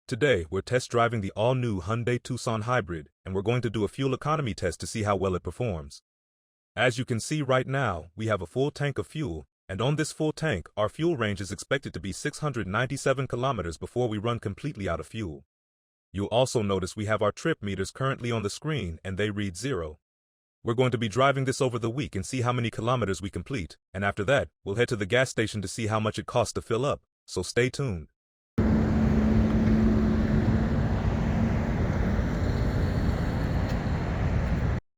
Today, we're test driving the all-new Hyundai Tucson Hybrid, and we're going to do a fuel economy test to see how well it performs. As you can see right now, we have a full tank of fuel, and on this full tank, our fuel range is expected to be 697 kilometers before we run completely out of fuel. You'll also notice we have our trip meters currently on the screen, and they read 0. We're going to be driving this over the week and see how many kilometers we complete, and after that, we'll head to the gas station to see how much it costs to fill up, so stay tuned.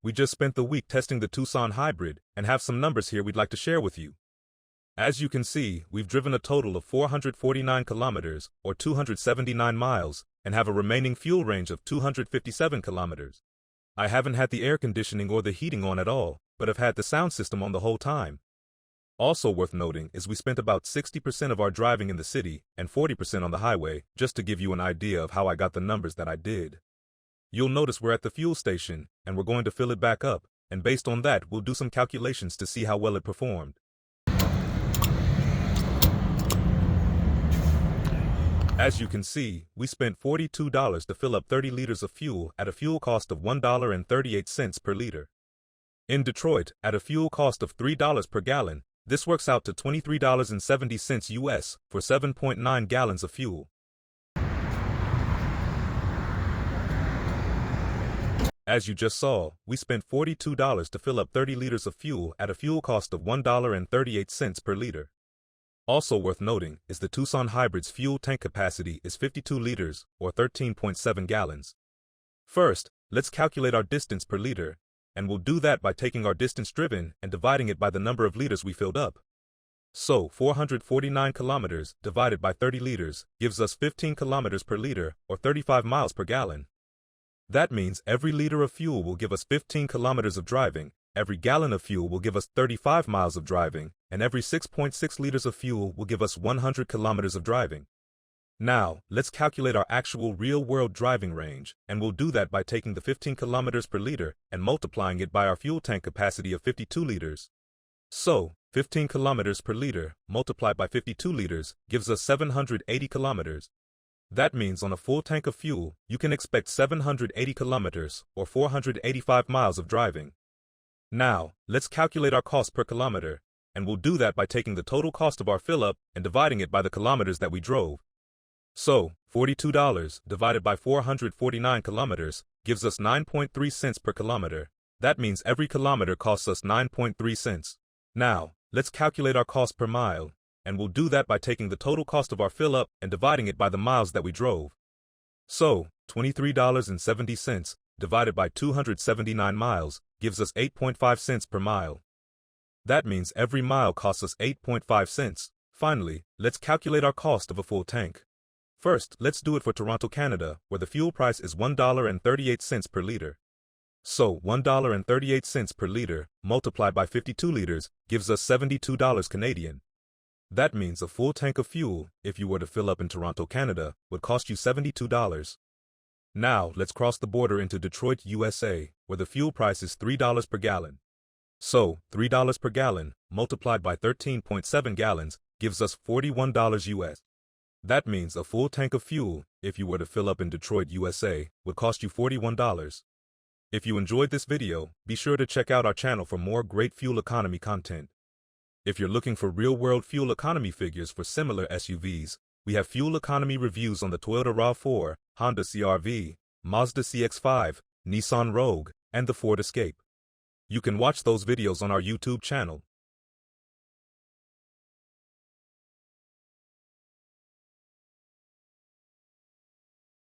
We just spent the week testing the Tucson Hybrid and have some numbers here we'd like to share with you. As you can see, we've driven a total of 449 kilometers, or 279 miles, and have a remaining fuel range of 257 kilometers. I haven't had the air conditioning or the heating on at all, but have had the sound system on the whole time. Also worth noting is we spent about 60% of our driving in the city and 40% on the highway, just to give you an idea of how I got the numbers that I did. You'll notice we're at the fuel station, and we're going to fill it back up, and based on that, we'll do some calculations to see how well it performed. As you can see, we spent $42 to fill up 30 liters of fuel at a fuel cost of $1.38 per liter. In Detroit, at a fuel cost of $3 per gallon, this works out to $23.70 US for 7.9 gallons of fuel. As you just saw, we spent $42 to fill up 30 liters of fuel at a fuel cost of $1.38 per liter. Also worth noting is the Tucson Hybrid's fuel tank capacity is 52 liters, or 13.7 gallons. First, let's calculate our distance per liter, and we'll do that by taking our distance driven and dividing it by the number of liters we filled up. So, 449 kilometers divided by 30 liters gives us 15 kilometers per liter, or 35 miles per gallon. That means every liter of fuel will give us 15 kilometers of driving, every gallon of fuel will give us 35 miles of driving, and every 6.6 liters of fuel will give us 100 kilometers of driving. Now, let's calculate our actual real-world driving range, and we'll do that by taking the 15 kilometers per liter and multiplying it by our fuel tank capacity of 52 liters. So, 15 kilometers per liter multiplied by 52 liters gives us 780 kilometers. That means on a full tank of fuel, you can expect 780 kilometers, or 485 miles of driving. Now, let's calculate our cost per kilometer, and we'll do that by taking the total cost of our fill-up and dividing it by the kilometers that we drove. So, $42 divided by 449 kilometers gives us 9.3 cents per kilometer. That means every kilometer costs us 9.3 cents. Now, let's calculate our cost per mile, and we'll do that by taking the total cost of our fill-up and dividing it by the miles that we drove. So, $23.70 divided by 279 miles gives us 8.5 cents per mile. That means every mile costs us 8.5 cents. Finally, let's calculate our cost of a full tank. First, let's do it for Toronto, Canada, where the fuel price is $1.38 per liter. So, $1.38 per liter multiplied by 52 liters gives us $72 Canadian. That means a full tank of fuel, if you were to fill up in Toronto, Canada, would cost you $72. Now, let's cross the border into Detroit, USA, where the fuel price is $3 per gallon. So, $3 per gallon, multiplied by 13.7 gallons, gives us $41 US. That means a full tank of fuel, if you were to fill up in Detroit, USA, would cost you $41. If you enjoyed this video, be sure to check out our channel for more great fuel economy content. If you're looking for real-world fuel economy figures for similar SUVs, we have fuel economy reviews on the Toyota RAV4, Honda CR-V, Mazda CX-5, Nissan Rogue, and the Ford Escape. You can watch those videos on our YouTube channel.